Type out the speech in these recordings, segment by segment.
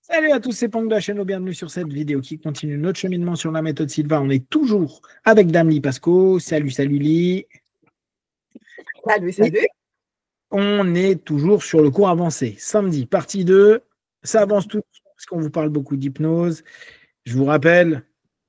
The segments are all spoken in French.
Salut à tous, c'est Pang de la chaîne, bienvenue sur cette vidéo qui continue notre cheminement sur la méthode Silva. On est toujours avec Dame Lee Pasco. Salut, salut Lee. Salut, salut. On est toujours sur le cours avancé. Samedi, partie 2. Ça avance tout parce qu'on vous parle beaucoup d'hypnose. Je vous rappelle,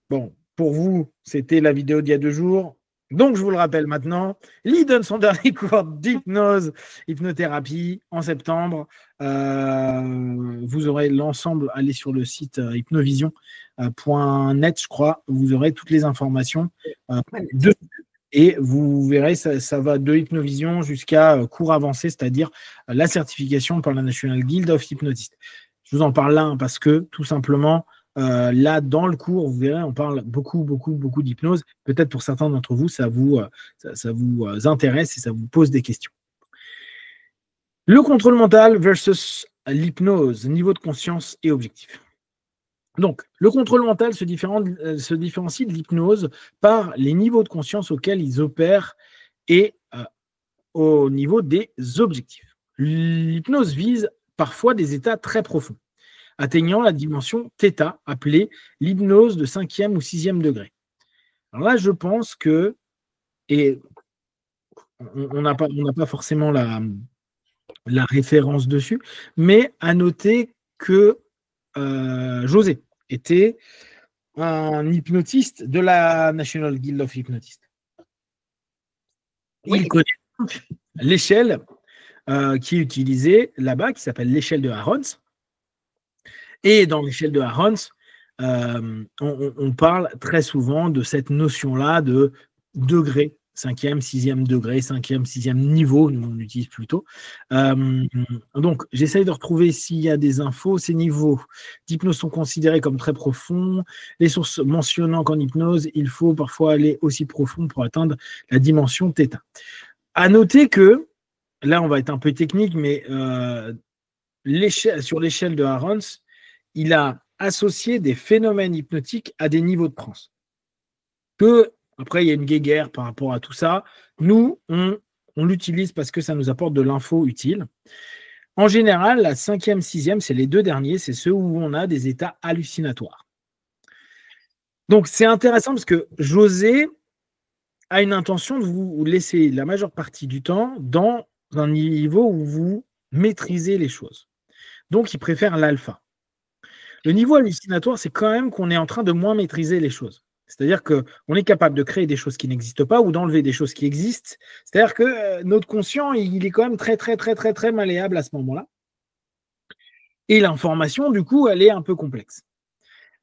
bon, pour vous, c'était la vidéo d'il y a 2 jours. Donc, je vous le rappelle maintenant, Lee donne son dernier cours d'hypnose, hypnothérapie en septembre. Vous aurez l'ensemble, allez sur le site hypnovision.net, je crois. Vous aurez toutes les informations et vous verrez, ça va de Hypnovision jusqu'à cours avancé, c'est-à-dire la certification par la National Guild of Hypnotists. Je vous en parle là parce que, tout simplement, là, dans le cours, vous verrez, on parle beaucoup d'hypnose. Peut-être pour certains d'entre vous, ça vous intéresse et ça vous pose des questions. Le contrôle mental versus l'hypnose, niveau de conscience et objectif. Donc, le contrôle mental se différencie de l'hypnose par les niveaux de conscience auxquels ils opèrent et au niveau des objectifs. L'hypnose vise parfois des états très profonds, atteignant la dimension θ, appelée l'hypnose de 5e ou 6e degré. Alors là, je pense que, et on n'a pas forcément la référence dessus, mais à noter que José était un hypnotiste de la National Guild of Hypnotists. Il connaît l'échelle qui est utilisée là-bas, qui s'appelle l'échelle de Harons. Et dans l'échelle de Harons, on parle très souvent de cette notion-là de degré, 5e, 6e degré, 5e, 6e niveau, nous on utilise plutôt. Donc, j'essaye de retrouver s'il y a des infos. Ces niveaux d'hypnose sont considérés comme très profonds. Les sources mentionnant qu'en hypnose, il faut parfois aller aussi profond pour atteindre la dimension θ. À noter que, là on va être un peu technique, mais sur l'échelle de Harons, il a associé des phénomènes hypnotiques à des niveaux de transe. Après, il y a une guéguerre par rapport à tout ça. Nous, on l'utilise parce que ça nous apporte de l'info utile. En général, la 5e, 6e, c'est les 2 derniers, c'est ceux où on a des états hallucinatoires. Donc, c'est intéressant parce que José a une intention de vous laisser la majeure partie du temps dans un niveau où vous maîtrisez les choses. Donc, il préfère l'alpha. Le niveau hallucinatoire, c'est quand même qu'on est en train de moins maîtriser les choses. C'est-à-dire qu'on est capable de créer des choses qui n'existent pas ou d'enlever des choses qui existent. C'est-à-dire que notre conscient, il est quand même très malléable à ce moment-là. Et l'information, du coup, elle est un peu complexe.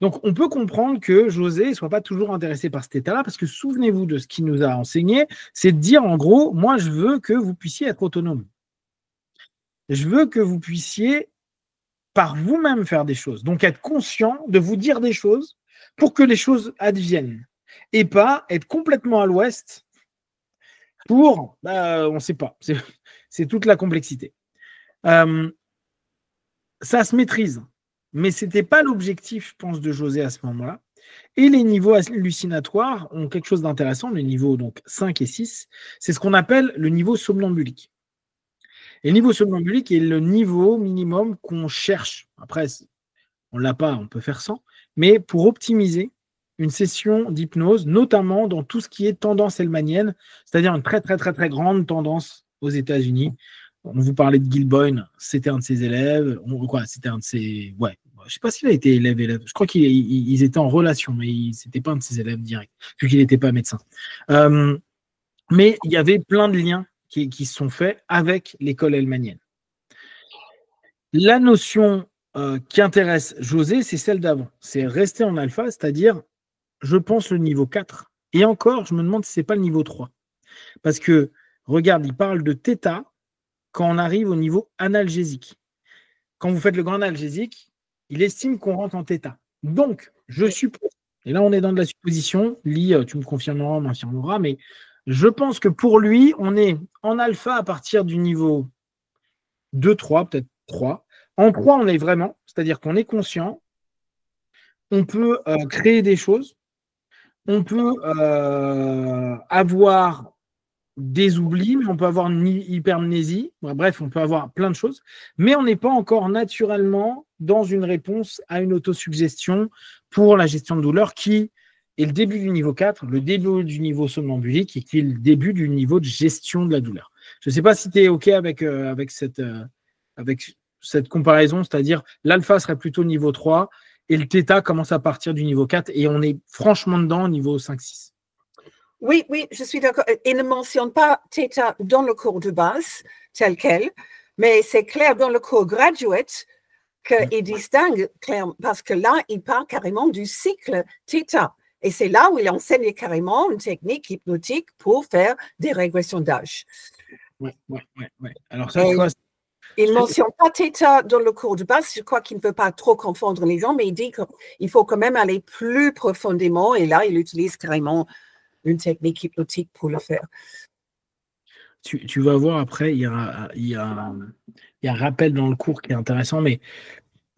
Donc, on peut comprendre que José ne soit pas toujours intéressé par cet état-là, parce que souvenez-vous de ce qu'il nous a enseigné, c'est de dire, en gros, moi, je veux que vous puissiez être autonome. Je veux que vous puissiez, par vous-même, faire des choses. Donc, être conscient de vous dire des choses pour que les choses adviennent. Et pas être complètement à l'ouest pour, on ne sait pas. C'est toute la complexité. Ça se maîtrise. Mais ce n'était pas l'objectif, je pense, de José à ce moment-là. Et les niveaux hallucinatoires ont quelque chose d'intéressant, les niveaux donc 5 et 6, c'est ce qu'on appelle le niveau somnambulique. Et le niveau somnambulique est le niveau minimum qu'on cherche. Après, on ne l'a pas, on peut faire sans, mais pour optimiser une session d'hypnose, notamment dans tout ce qui est tendance hellmanienne, c'est-à-dire une très grande tendance aux États-Unis. On vous parlait de Gil Boyne, c'était un de ses élèves. C'était un de ses. Ouais, je ne sais pas s'il a été élève. Je crois qu'ils étaient en relation, mais ce n'était pas un de ses élèves directs, vu qu'il n'était pas médecin. Mais il y avait plein de liens qui se sont faits avec l'école hellmanienne. La notion qui intéresse José, c'est celle d'avant. C'est rester en alpha, c'est-à-dire, je pense, le niveau 4. Et encore, je me demande si ce n'est pas le niveau 3. Parce que, regarde, il parle de θ quand on arrive au niveau analgésique. Quand vous faites le grand analgésique, il estime qu'on rentre en θ. Donc, je suppose, et là on est dans de la supposition, Lee, tu me confirmeras, on m'infirmera, mais je pense que pour lui, on est en alpha à partir du niveau 2, 3, peut-être 3. En 3, on est vraiment, c'est-à-dire qu'on est conscient, on peut créer des choses, on peut avoir des oublis, mais on peut avoir une hypermnésie. Bref, on peut avoir plein de choses. Mais on n'est pas encore naturellement dans une réponse à une autosuggestion pour la gestion de douleur qui est le début du niveau 4, le début du niveau somnambulique et qui est le début du niveau de gestion de la douleur. Je ne sais pas si tu es OK avec cette comparaison, c'est-à-dire l'alpha serait plutôt niveau 3 et le θ commence à partir du niveau 4 et on est franchement dedans au niveau 5-6. Oui, je suis d'accord. Il ne mentionne pas θ dans le cours de base tel quel, mais c'est clair dans le cours graduate qu'il distingue clairement, parce que là, il parle carrément du cycle θ. Et c'est là où il enseigne carrément une technique hypnotique pour faire des régressions d'âge. Ouais. Alors ça, il ne mentionne pas θ dans le cours de base. Je crois qu'il ne peut pas trop confondre les gens, mais il dit qu'il faut quand même aller plus profondément. Et là, il utilise carrément une technique hypnotique pour le faire. Tu vas voir après, il y a un rappel dans le cours qui est intéressant, mais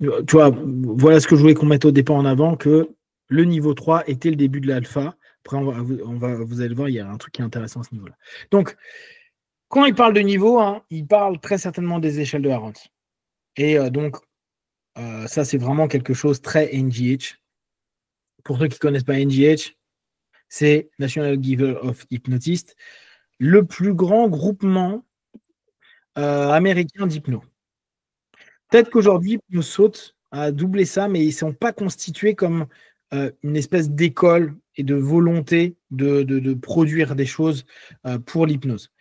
tu vois, voilà ce que je voulais qu'on mette au départ en avant, que le niveau 3 était le début de l'alpha. Après, vous allez voir, il y a un truc qui est intéressant à ce niveau-là. Donc, quand il parle de niveau, il parle très certainement des échelles de Harrod. Et donc, ça, c'est vraiment quelque chose très NGH. Pour ceux qui ne connaissent pas NGH, c'est National Giver of Hypnotists, le plus grand groupement américain d'hypno. Peut-être qu'aujourd'hui, Hypnosaute a doublé ça, mais ils ne sont pas constitués comme une espèce d'école et de volonté de produire des choses pour l'hypnose.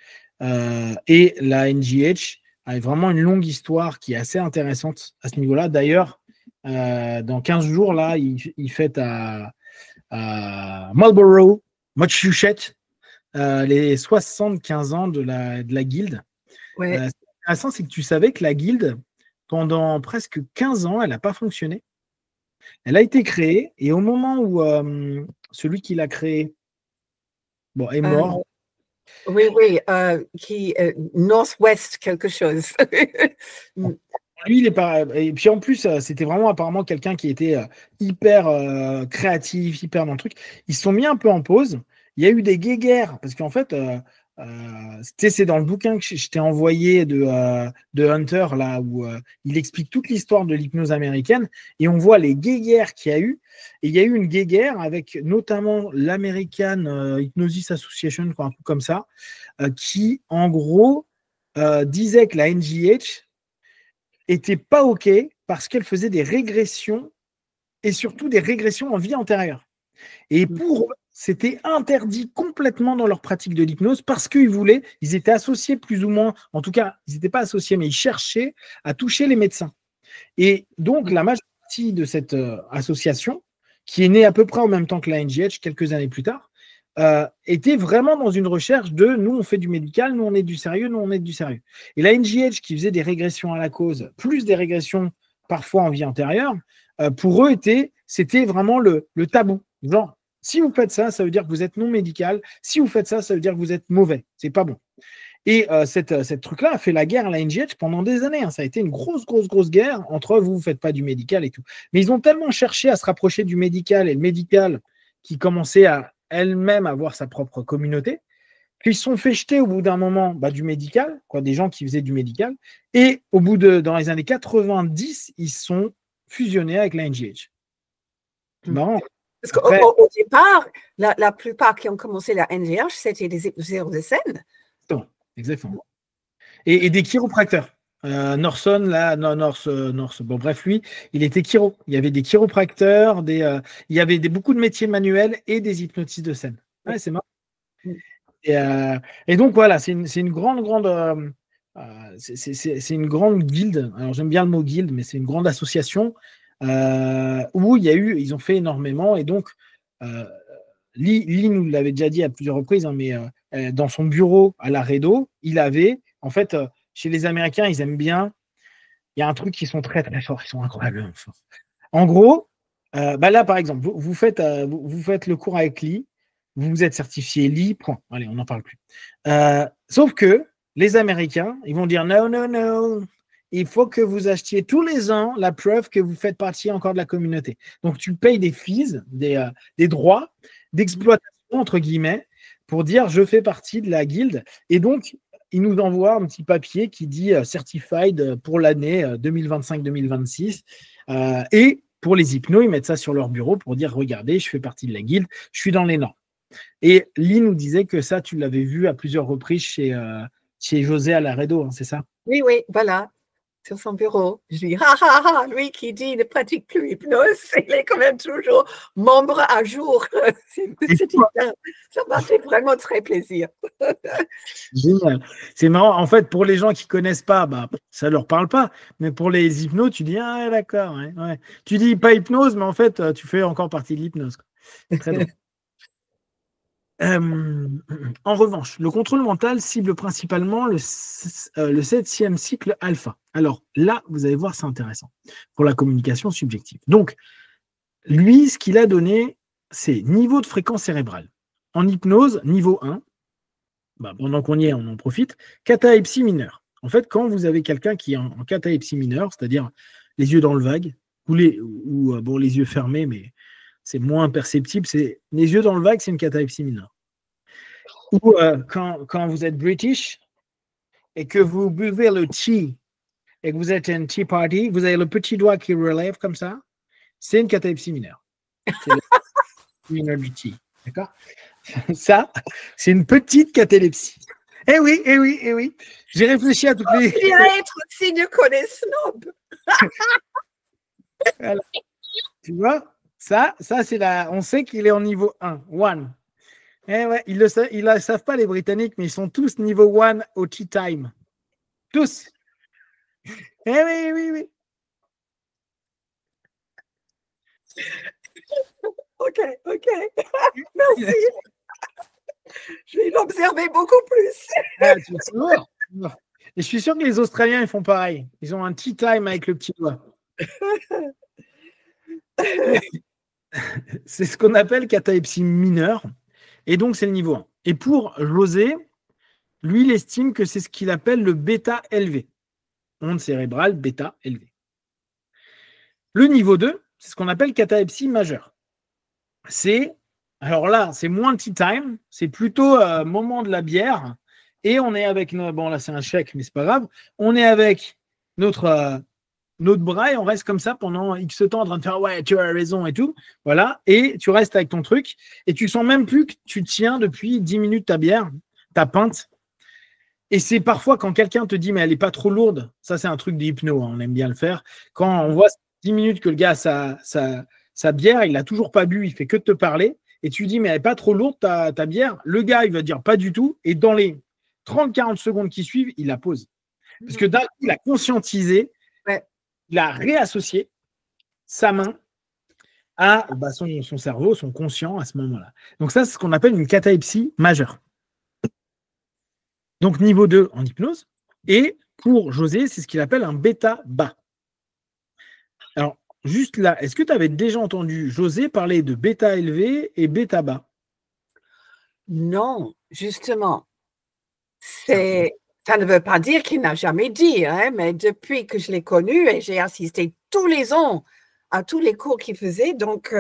Et la NGH a vraiment une longue histoire qui est assez intéressante à ce niveau-là. D'ailleurs, dans 15 jours, là, il fête à Marlborough, Massachusetts, les 75 ans de la guilde. Ouais. Ce qui est intéressant, c'est que tu savais que la guilde, pendant presque 15 ans, elle n'a pas fonctionné. Elle a été créée, et au moment où celui qui l'a créée est mort. Oui, qui Northwest quelque chose. Lui, il est pas. Et puis en plus, c'était vraiment apparemment quelqu'un qui était hyper créatif, hyper dans le truc. Ils se sont mis un peu en pause. Il y a eu des guéguerres, parce qu'en fait, c'est dans le bouquin que je t'ai envoyé de Hunter, là, où il explique toute l'histoire de l'hypnose américaine, et on voit les guéguerres qu'il y a eu. Et il y a eu une guéguerre avec notamment l'American Hypnosis Association, quoi, un peu comme ça, qui, en gros, disait que la NGH était pas OK parce qu'elle faisait des régressions et surtout des régressions en vie antérieure. Et pour eux, c'était interdit complètement dans leur pratique de l'hypnose parce ils étaient associés plus ou moins, en tout cas, ils n'étaient pas associés, mais ils cherchaient à toucher les médecins. Et donc, la majeure partie de cette association, qui est née à peu près en même temps que la NGH, quelques années plus tard, était vraiment dans une recherche de nous, on fait du médical, nous, on est du sérieux, nous, on est du sérieux. Et la NGH, qui faisait des régressions à la cause, plus des régressions parfois en vie antérieure, pour eux, c'était vraiment le tabou. Genre, si vous faites ça, ça veut dire que vous êtes non médical. Si vous faites ça, ça veut dire que vous êtes mauvais. C'est pas bon. Et cette truc-là a fait la guerre à la NGH pendant des années. Ça a été une grosse guerre entre vous ne faites pas du médical et tout. Mais ils ont tellement cherché à se rapprocher du médical et le médical qui commençait à elle-même avoir sa propre communauté, qu'ils se sont fait jeter au bout d'un moment du médical, des gens qui faisaient du médical. Et dans les années 90, ils sont fusionnés avec la NGH. C'est marrant. Parce qu'au départ, la plupart qui ont commencé la NGH, c'était des hypnotiseurs de scène. Exactement. Et des chiropracteurs. Norson, là, bon, bref, lui, il était chiro. Il y avait des chiropracteurs, il y avait beaucoup de métiers manuels et des hypnotistes de scène. Ouais, c'est marrant. Et donc, voilà, c'est une grande c'est une grande guilde. Alors, j'aime bien le mot guilde, mais c'est une grande association où ils ont fait énormément. Et donc, Lee nous l'avait déjà dit à plusieurs reprises, mais dans son bureau à Laredo, il avait, en fait, chez les Américains, ils aiment bien, il y a un truc qui sont très forts, ils sont incroyablement forts. En gros, là, par exemple, vous faites le cours avec Lee, vous êtes certifié Lee, point. Allez, on n'en parle plus. Sauf que les Américains, ils vont dire non, il faut que vous achetiez tous les ans la preuve que vous faites partie encore de la communauté. Donc, tu payes des fees, des droits d'exploitation, entre guillemets, pour dire je fais partie de la guilde. Et donc, il nous envoie un petit papier qui dit certified pour l'année 2025-2026. Et pour les hypnos, ils mettent ça sur leur bureau pour dire regardez, je fais partie de la guilde, je suis dans les normes. Et Lee nous disait que ça, tu l'avais vu à plusieurs reprises chez José à Laredo, hein, c'est ça? Oui, oui, voilà, sur son bureau. Je dis, ha, ha, ha, lui qui dit ne pratique plus hypnose, il est quand même toujours membre à jour. Ça m'a fait vraiment très plaisir. Génial. C'est marrant. En fait, pour les gens qui ne connaissent pas, bah, ça ne leur parle pas. Mais pour les hypnos, tu dis, ah, ouais, d'accord. Ouais, ouais. Tu dis pas hypnose, mais en fait, tu fais encore partie de l'hypnose. Très drôle. En revanche, le contrôle mental cible principalement le 7e cycle alpha. Alors là, vous allez voir, c'est intéressant pour la communication subjective. Donc, lui, ce qu'il a donné, c'est niveau de fréquence cérébrale. En hypnose, niveau 1, bah, pendant qu'on y est, on en profite, catalepsie mineure. En fait, quand vous avez quelqu'un qui est en catalepsie mineure, c'est-à-dire les yeux dans le vague, ou les yeux fermés, mais c'est moins perceptible, c'est les yeux dans le vague, c'est une catalepsie mineure. Ou quand vous êtes British et que vous buvez le tea et que vous êtes un tea party, vous avez le petit doigt qui relève comme ça, c'est une catalepsie mineure. C'est le mineur du tea. D'accord? Ça, c'est une petite catalepsie. Eh oui, eh oui, eh oui. J'ai réfléchi à toutes les. Il dirait être aussi de snob. Voilà. Tu vois, ça c'est la. On sait qu'il est en niveau 1, 1. Eh ouais, ils le savent pas les Britanniques, mais ils sont tous niveau 1 au tea time. Tous. Eh oui, oui, oui. Ok. Merci. Je vais l'observer beaucoup plus. Ah, tu vois, et je suis sûr que les Australiens, ils font pareil. Ils ont un tea time avec le petit doigt. C'est ce qu'on appelle catalepsie mineure. Et donc, c'est le niveau 1. Et pour José, lui, il estime que c'est ce qu'il appelle le bêta élevé. Onde cérébrale bêta élevée. Le niveau 2, c'est ce qu'on appelle catalepsie majeure. Alors là, c'est moins tea time, c'est plutôt moment de la bière. Et on est avec, bon là c'est un chèque, mais c'est pas grave. On est avec notre bras et on reste comme ça pendant X temps en train de faire ouais, tu as raison et tout. Voilà. Et tu restes avec ton truc et tu sens même plus que tu tiens depuis 10 minutes ta bière, ta pinte. Et c'est parfois quand quelqu'un te dit mais elle n'est pas trop lourde, ça c'est un truc d'hypno, hein, on aime bien le faire. Quand on voit 10 minutes que le gars sa bière, il n'a toujours pas bu, il fait que de te parler, et tu lui dis mais elle n'est pas trop lourde ta bière, le gars il va dire pas du tout, et dans les 30-40 secondes qui suivent, il la pose. Parce que d'un coup, il a conscientisé, il a réassocié sa main à son cerveau, son conscient à ce moment-là. Donc ça, c'est ce qu'on appelle une catalepsie majeure. Donc niveau 2 en hypnose. Et pour José, c'est ce qu'il appelle un bêta bas. Alors, juste là, est-ce que tu avais déjà entendu José parler de bêta élevé et bêta bas? Non, justement. Ça ne veut pas dire qu'il n'a jamais dit, hein, mais depuis que je l'ai connu et j'ai assisté tous les ans à tous les cours qu'il faisait, donc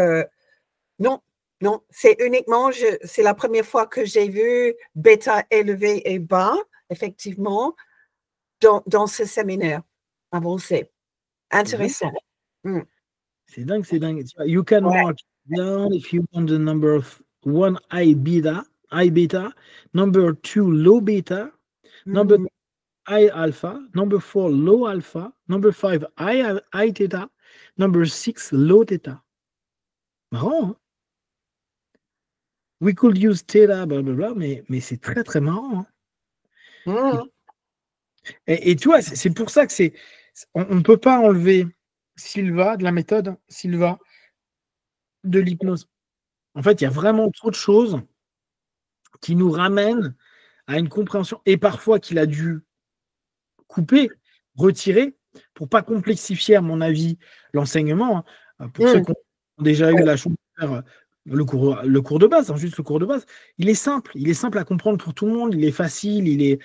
non, c'est uniquement, c'est la première fois que j'ai vu bêta élevé et bas, effectivement, dans ce séminaire avancé. Intéressant. C'est dingue, c'est dingue. You can mark down if you want the number of 1 high beta, number 2 low beta, number 3 high alpha, number 4 low alpha, number 5 high theta, number 6 low theta. Marrant, hein? We could use theta, blablabla, mais c'est très très marrant. Hein? Et tu vois, c'est pour ça que on ne peut pas enlever Silva, de la méthode Silva, de l'hypnose. En fait, il y a vraiment trop de choses qui nous ramènent à une compréhension, et parfois qu'il a dû couper, retirer, pour ne pas complexifier, à mon avis, l'enseignement. Hein. Pour ceux qui ont déjà eu la chance de faire le cours de base, hein, juste le cours de base, il est simple à comprendre pour tout le monde, il est facile, il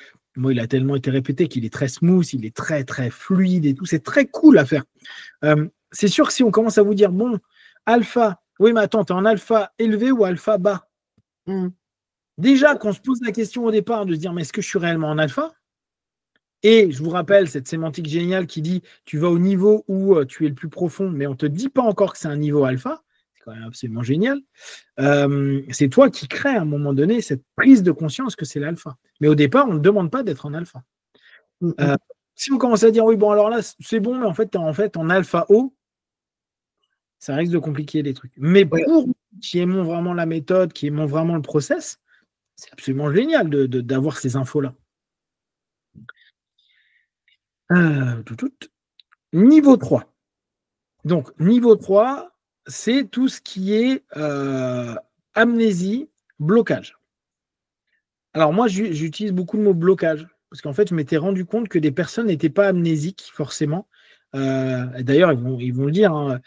a tellement été répété qu'il est très smooth, il est très très fluide et tout, c'est très cool à faire. C'est sûr que si on commence à vous dire, bon, alpha, oui mais attends, t'es en alpha élevé ou alpha bas? Déjà, qu'on se pose la question au départ de se dire, mais est-ce que je suis réellement en alpha? Et je vous rappelle cette sémantique géniale qui dit, tu vas au niveau où tu es le plus profond, mais on ne te dit pas encore que c'est un niveau alpha. C'est quand même absolument génial. C'est toi qui crée à un moment donné cette prise de conscience que c'est l'alpha. Mais au départ, on ne demande pas d'être en alpha. Si on commence à dire, oui, bon, alors là, c'est bon, mais en fait, tu es en alpha haut, ça risque de compliquer les trucs. Mais pour nous qui aimons vraiment la méthode, qui aimons vraiment le process, c'est absolument génial d'avoir ces infos-là. Niveau 3. Donc, niveau 3, c'est tout ce qui est amnésie, blocage. Alors, moi, j'utilise beaucoup le mot blocage, parce qu'en fait, je m'étais rendu compte que des personnes n'étaient pas amnésiques, forcément. D'ailleurs, ils vont le dire, hein,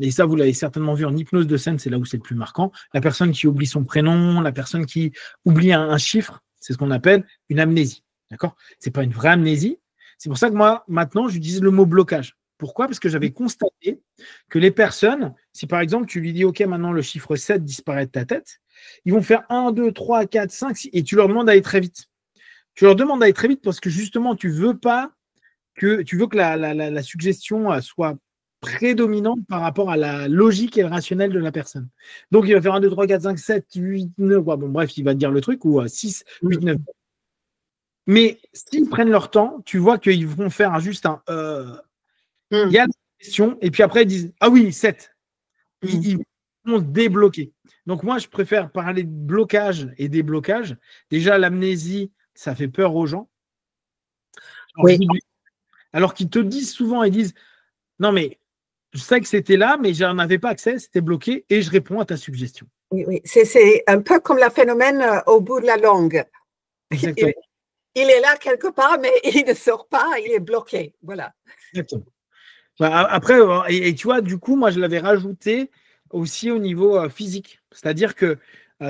et ça, vous l'avez certainement vu en hypnose de scène, c'est là où c'est le plus marquant. La personne qui oublie son prénom, la personne qui oublie un chiffre, c'est ce qu'on appelle une amnésie. D'accord? C'est pas une vraie amnésie. C'est pour ça que moi, maintenant, j'utilise le mot blocage. Pourquoi? Parce que j'avais constaté que les personnes, si par exemple, tu lui dis, OK, maintenant le chiffre 7 disparaît de ta tête, ils vont faire 1, 2, 3, 4, 5, 6, et tu leur demandes d'aller très vite. Tu leur demandes d'aller très vite parce que justement, tu veux que la suggestion soit prédominante par rapport à la logique et le rationnel de la personne. Donc, il va faire 1, 2, 3, 4, 5, 7, 8, 9, bon, bref, il va te dire le truc, ou 6, 8, 9. Mais s'ils prennent leur temps, tu vois qu'ils vont faire juste un il y a la question, et puis après, ils disent ah oui, 7. Ils vont débloquer. Donc, moi, je préfère parler de blocage et déblocage. Déjà, l'amnésie, ça fait peur aux gens. Alors qu'ils te disent souvent, ils disent non, mais je sais que c'était là, mais je n'en avais pas accès, c'était bloqué, et je réponds à ta suggestion. Oui. C'est un peu comme le phénomène au bout de la langue. Exactement. Il est là quelque part, mais il ne sort pas, il est bloqué. Voilà. Exactement. Après, et tu vois, du coup, moi, je l'avais rajouté aussi au niveau physique. C'est-à-dire que,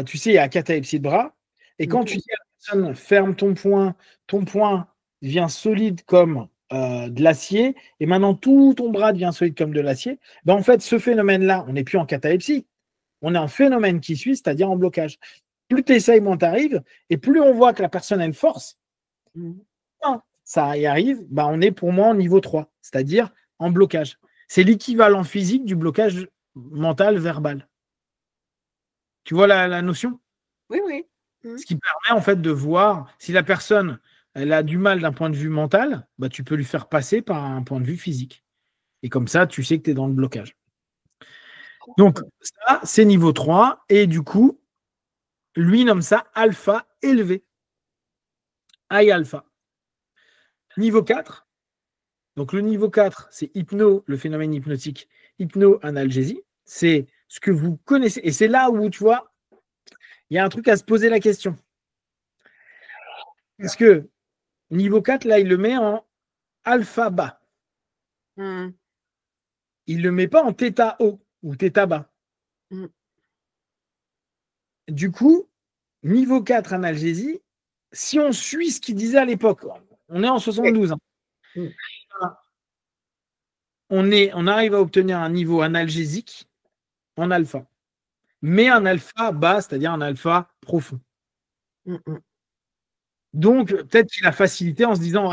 tu sais, il y a catalepsie de bras, et quand tu dis à la personne, ferme ton poing devient solide comme de l'acier, et maintenant tout ton bras devient solide comme de l'acier, ben, en fait, ce phénomène-là, on n'est plus en catalepsie, on est en phénomène qui suit, c'est-à-dire en blocage. Plus tu essayes, moins tu arrives, et plus on voit que la personne a une force, ça y arrive, ben, on est pour moi en niveau 3, c'est-à-dire en blocage. C'est l'équivalent physique du blocage mental verbal. Tu vois la notion? Oui. Ce qui permet en fait de voir si la personne elle a du mal d'un point de vue mental, bah, tu peux lui faire passer par un point de vue physique. Et comme ça, tu sais que tu es dans le blocage. Donc, ça, c'est niveau 3. Et du coup, lui nomme ça alpha élevé. High alpha. Niveau 4. Donc, le niveau 4, c'est le phénomène hypnotique, hypno-analgésie. C'est ce que vous connaissez. Et c'est là où, tu vois, il y a un truc à se poser la question. Parce que niveau 4, là, il le met en alpha bas. Il ne le met pas en θ haut ou θ bas. Du coup, niveau 4 analgésie, si on suit ce qu'il disait à l'époque, on est en 72. On arrive à obtenir un niveau analgésique en alpha. Mais un alpha bas, c'est-à-dire un alpha profond. Donc, peut-être qu'il a facilité en se disant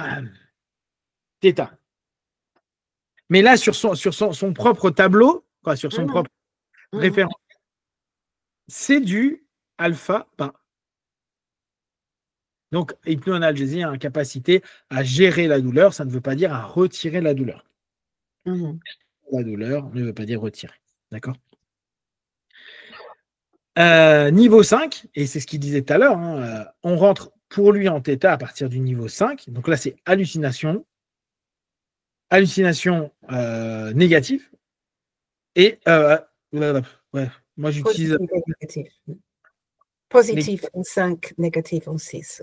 θ. Mais là, sur son propre tableau, sur son propre référent, c'est du alpha bas. Donc, hypnoanalgésie a une capacité à gérer la douleur, ça ne veut pas dire à retirer la douleur. La douleur ne veut pas dire retirer. D'accord? Niveau 5, et c'est ce qu'il disait tout à l'heure, on rentre pour lui en θ à partir du niveau 5. Donc là, c'est hallucination négative. Et moi, j'utilise positif en 5, négatif en 6.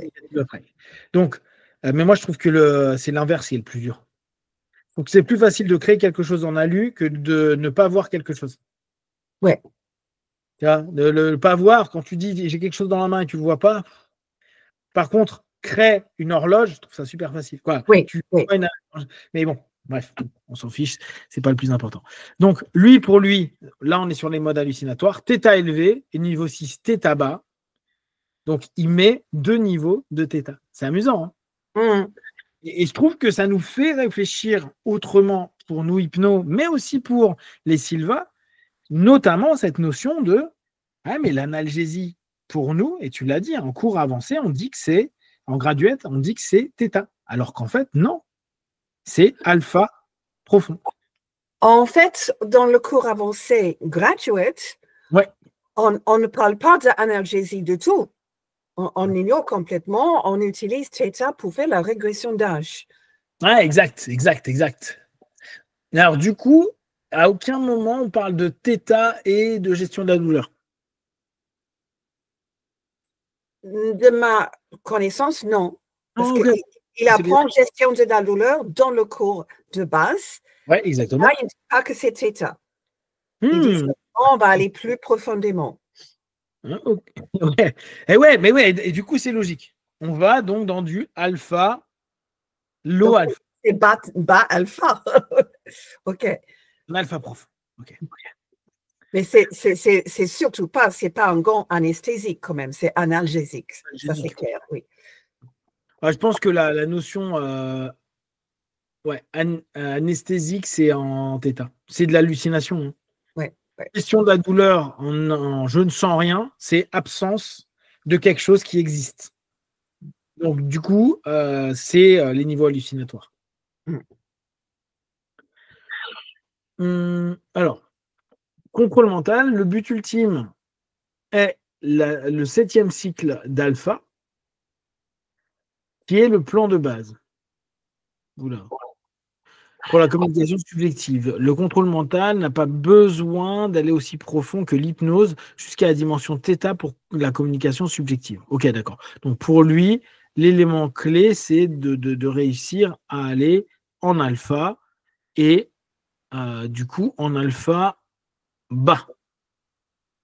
Donc, mais moi, je trouve que c'est l'inverse qui est le plus dur. Donc, c'est plus facile de créer quelque chose en alu que de ne pas voir quelque chose. Ouais. Tu vois, de ne pas voir, quand tu dis j'ai quelque chose dans la main et tu ne le vois pas. Par contre, crée une horloge, je trouve ça super facile. Oui. Mais bon, bref, on s'en fiche, c'est pas le plus important. Donc, pour lui, là, on est sur les modes hallucinatoires. θ élevé et niveau 6, θ bas. Donc, il met 2 niveaux de θ. C'est amusant. Hein. Et je trouve que ça nous fait réfléchir autrement pour nous, hypno, mais aussi pour les Silva, notamment cette notion de ah, mais l'analgésie, pour nous, et tu l'as dit, en cours avancé, on dit que c'est, en graduate, on dit que c'est θ. Alors qu'en fait, non, c'est alpha profond. En fait, dans le cours avancé graduate, ouais. on ne parle pas d'analgésie du tout. On ignore complètement, on utilise θ pour faire la régression d'âge. Ouais, exact. Alors, du coup, à aucun moment on parle de θ et de gestion de la douleur. De ma connaissance, non. Parce qu'il apprend gestion de la douleur dans le cours de base. Oui, exactement. Là, il ne dit pas que c'est θ. Il dit on va aller plus profondément. Ouais. Et du coup, c'est logique. On va donc dans du alpha, low alpha. C'est bas alpha. OK. L'alpha prof. OK. Mais c'est surtout pas, c'est pas un gant anesthésique quand même, c'est analgésique. Ça, c'est clair, oui. Je pense que la notion anesthésique, c'est en θ. C'est de l'hallucination. Hein. Ouais. Question de la douleur en je ne sens rien, c'est absence de quelque chose qui existe. Donc, du coup, c'est les niveaux hallucinatoires. Alors, contrôle mental, le but ultime est le 7e cycle d'alpha, qui est le plan de base. Oula. Pour la communication subjective, le contrôle mental n'a pas besoin d'aller aussi profond que l'hypnose jusqu'à la dimension θ pour la communication subjective. Ok, d'accord. Donc pour lui, l'élément clé, c'est de réussir à aller en alpha et du coup en alpha bas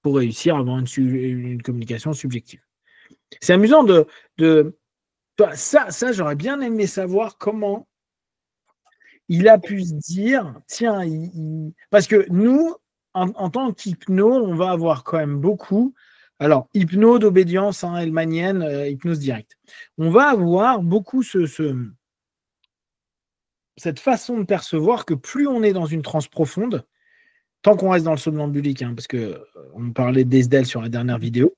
pour réussir à avoir une communication subjective. C'est amusant ça, j'aurais bien aimé savoir comment il a pu se dire, tiens, parce que nous, en tant qu'hypno, on va avoir quand même beaucoup, alors hypno d'obédience hellmanienne, hypnose directe. On va avoir beaucoup cette façon de percevoir que plus on est dans une transe profonde, tant qu'on reste dans le somnambulique, parce qu'on parlait d'ESDEL sur la dernière vidéo,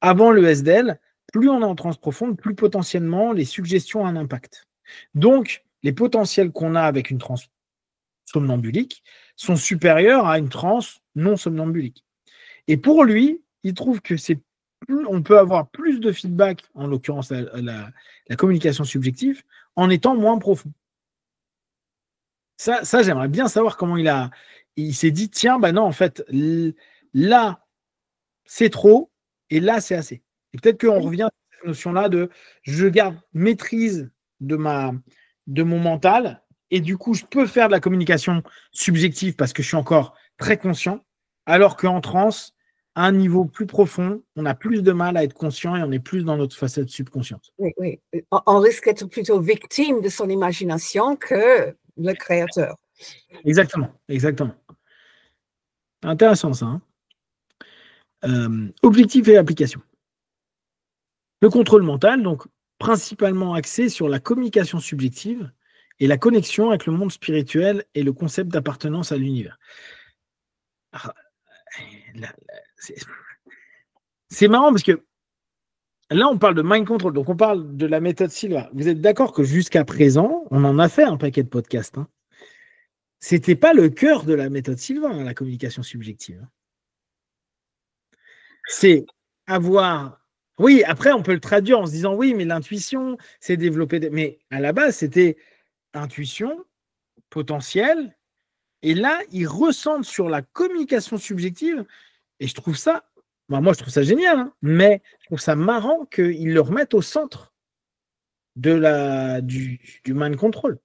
avant le SDL, plus on est en transe profonde, plus potentiellement les suggestions ont un impact. Donc, les potentiels qu'on a avec une transe somnambulique sont supérieurs à une transe non somnambulique. Et pour lui, il trouve que on peut avoir plus de feedback, en l'occurrence la communication subjective, en étant moins profond. Ça j'aimerais bien savoir comment il s'est dit, tiens, non, en fait, là, c'est trop, et là, c'est assez. Et peut-être qu'on revient à cette notion-là de je garde maîtrise de mon mental, et du coup, je peux faire de la communication subjective parce que je suis encore très conscient, alors qu'en transe, à un niveau plus profond, on a plus de mal à être conscient et on est plus dans notre facette subconsciente. Oui. On risque d'être plutôt victime de son imagination que le créateur. Exactement. Intéressant ça. Objectif et application. Le contrôle mental, donc principalement axé sur la communication subjective et la connexion avec le monde spirituel et le concept d'appartenance à l'univers. C'est marrant parce que là, on parle de mind control, donc on parle de la méthode Silva. Vous êtes d'accord que jusqu'à présent, on en a fait un paquet de podcasts. C'était pas le cœur de la méthode Silva, la communication subjective. C'est avoir... Oui, après, on peut le traduire en se disant, oui, mais l'intuition, c'est développer... Mais à la base, c'était intuition, potentiel, et là, ils ressentent sur la communication subjective, et je trouve ça... moi, je trouve ça génial, mais je trouve ça marrant qu'ils le remettent au centre du mind control.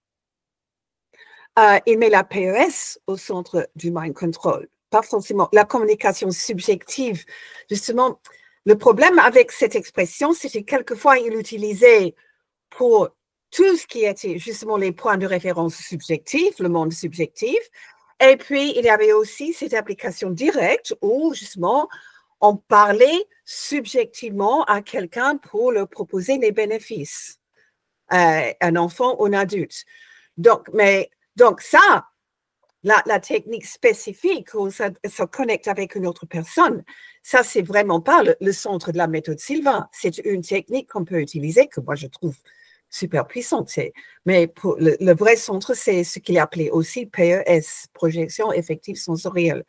Il met la PES au centre du mind control, pas forcément la communication subjective. Justement, le problème avec cette expression, c'était quelquefois il l'utilisait pour tout ce qui était justement les points de référence subjectifs, le monde subjectif. Et puis, il y avait aussi cette application directe où justement, on parlait subjectivement à quelqu'un pour leur proposer les bénéfices, un enfant ou un adulte. Donc ça, la technique spécifique où ça se connecte avec une autre personne, ça, c'est vraiment pas le centre de la méthode Silva. C'est une technique qu'on peut utiliser, que moi, je trouve super puissante. Mais pour le vrai centre, c'est ce qu'il est appelé aussi PES, projection effective sensorielle.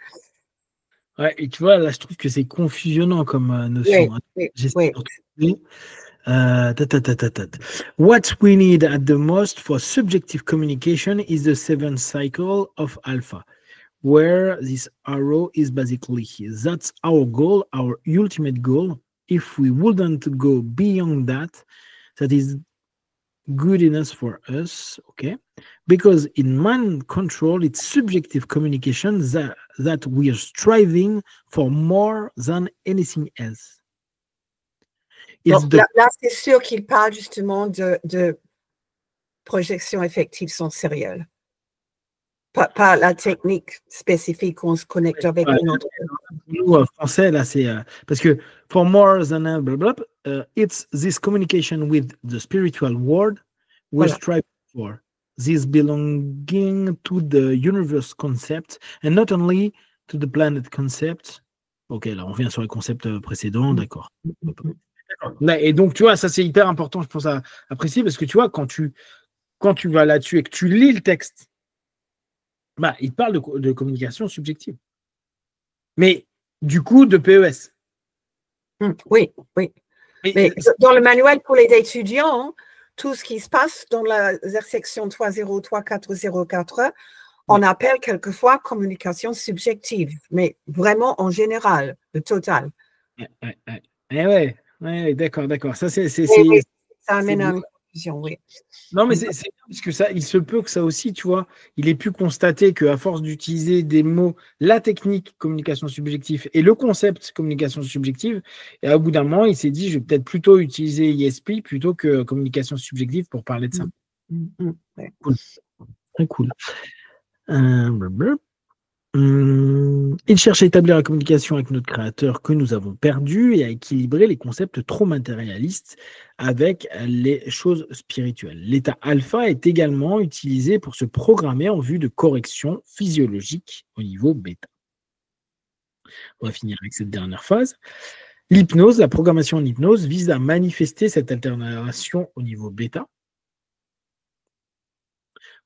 Ouais, et tu vois, là, je trouve que c'est confusionnant comme notion. J'essaie de retrouver. What we need at the most for subjective communication is the seventh cycle of alpha, where this arrow is basically that's our goal, our ultimate goal. If we wouldn't go beyond that, that is good enough for us, okay? Because in mind control, it's subjective communication that we are striving for more than anything else. Donc, là, c'est sûr qu'il parle justement de projection effective sensorielle. Pas la technique spécifique où on se connecte avec une autre. Nous, en français, là, c'est parce que for more than a blablabla, it's this communication with the spiritual world we strive for. This belonging to the universe concept and not only to the planet concept. Ok, là, on revient sur le concept précédent, d'accord. Et donc, tu vois, ça, c'est hyper important, je pense, à préciser, parce que tu vois, quand tu vas là-dessus et que tu lis le texte, bah, il parle de communication subjective. Mais du coup, de PES. Oui. Mais dans le manuel pour les étudiants, tout ce qui se passe dans la section 3.0.3.4.0.4, on appelle quelquefois communication subjective, mais vraiment en général, le total. Ouais, d'accord. Ça, ça amène à une confusion, oui. Non, mais c'est parce que ça, il se peut que ça aussi, tu vois, il ait pu constater qu'à force d'utiliser des mots, la technique communication subjective et le concept communication subjective, et au bout d'un moment, il s'est dit, je vais peut-être plutôt utiliser ESP plutôt que communication subjective pour parler de ça. Ouais. Cool. Très cool. Il cherche à établir la communication avec notre créateur que nous avons perdu et à équilibrer les concepts trop matérialistes avec les choses spirituelles. L'état alpha est également utilisé pour se programmer en vue de correction physiologique au niveau bêta. On va finir avec cette dernière phase. L'hypnose, la programmation en hypnose vise à manifester cette altération au niveau bêta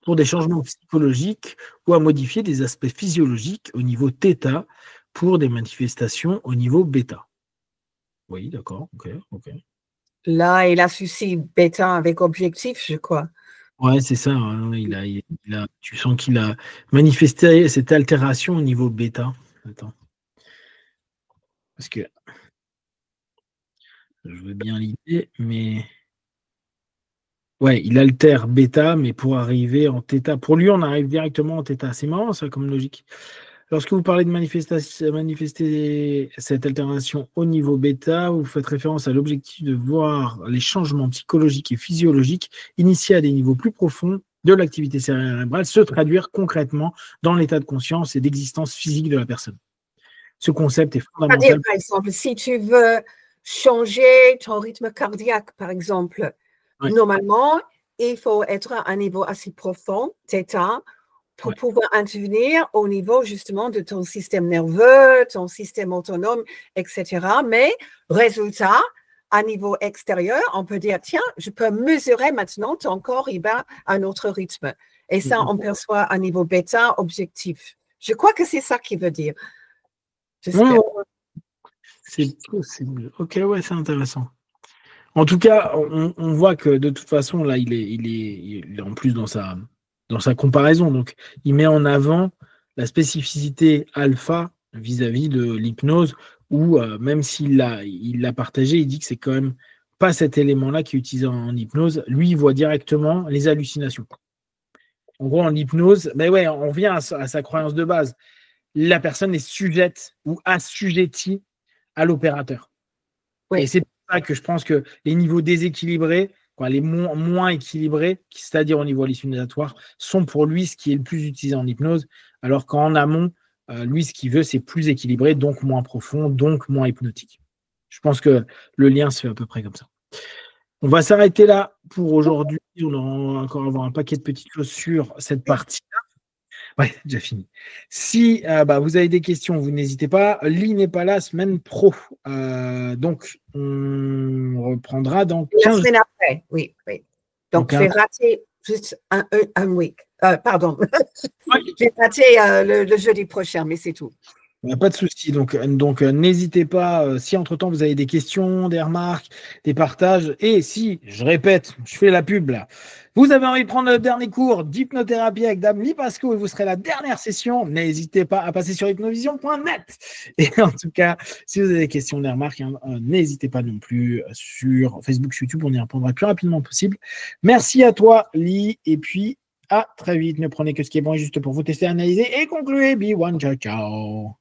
pour des changements psychologiques ou à modifier des aspects physiologiques au niveau θ pour des manifestations au niveau bêta. Oui, d'accord, ok. Là, il a suici bêta avec objectif, je crois. Ouais, c'est ça. Hein, tu sens qu'il a manifesté cette altération au niveau bêta. Attends. Parce que je veux bien l'idée, mais... Ouais, il altère bêta, mais pour arriver en θ. Pour lui, on arrive directement en θ. C'est marrant, ça, comme logique. Lorsque vous parlez de manifester cette altération au niveau bêta, vous faites référence à l'objectif de voir les changements psychologiques et physiologiques initiés à des niveaux plus profonds de l'activité cérébrale se traduire concrètement dans l'état de conscience et d'existence physique de la personne. Ce concept est fondamental. C'est-à-dire, par exemple, si tu veux changer ton rythme cardiaque, par exemple, normalement, il faut être à un niveau assez profond, θ, pour pouvoir intervenir au niveau justement de ton système nerveux, ton système autonome, etc. Mais résultat, à niveau extérieur, on peut dire, tiens, je peux mesurer maintenant ton corps, il bat un autre rythme. Et ça, on perçoit à niveau bêta objectif. Je crois que c'est ça qu'il veut dire. C'est possible. Ok, ouais, c'est intéressant. En tout cas, on voit que de toute façon, là, il est en plus dans sa comparaison. Donc, il met en avant la spécificité alpha vis-à-vis de l'hypnose, où même s'il l'a partagé, il dit que c'est quand même pas cet élément-là qui est utilisé en hypnose. Lui, il voit directement les hallucinations. En gros, en hypnose, ouais, on revient à sa croyance de base. La personne est sujette ou assujettie à l'opérateur. Et c'est pour ça que je pense que les niveaux déséquilibrés, les moins équilibrés, c'est-à-dire au niveau hallucinatoire, sont pour lui ce qui est le plus utilisé en hypnose, alors qu'en amont, Lui, ce qu'il veut, c'est plus équilibré, donc moins profond, donc moins hypnotique. Je pense que le lien se fait à peu près comme ça. On va s'arrêter là pour aujourd'hui. On va encore avoir un paquet de petites choses sur cette partie-là. Ouais, déjà fini. Si vous avez des questions, vous n'hésitez pas. Lee n'est pas là, semaine pro. Donc, on reprendra dans 15 jours. La semaine après, oui. Donc, j'ai raté juste un week. Pardon. J'ai raté le jeudi prochain, mais c'est tout. Pas de souci. Donc n'hésitez pas, si entre-temps vous avez des questions, des remarques, des partages, et si, je répète, je fais la pub là, vous avez envie de prendre le dernier cours d'hypnothérapie avec Dame Lipasco et vous serez la dernière session, n'hésitez pas à passer sur hypnovision.net. Et en tout cas, si vous avez des questions, des remarques, n'hésitez pas non plus sur Facebook, YouTube, on y répondra le plus rapidement possible. Merci à toi, Lee, et puis à très vite. Ne prenez que ce qui est bon et juste pour vous tester, analyser et concluez. Be one, ciao, ciao.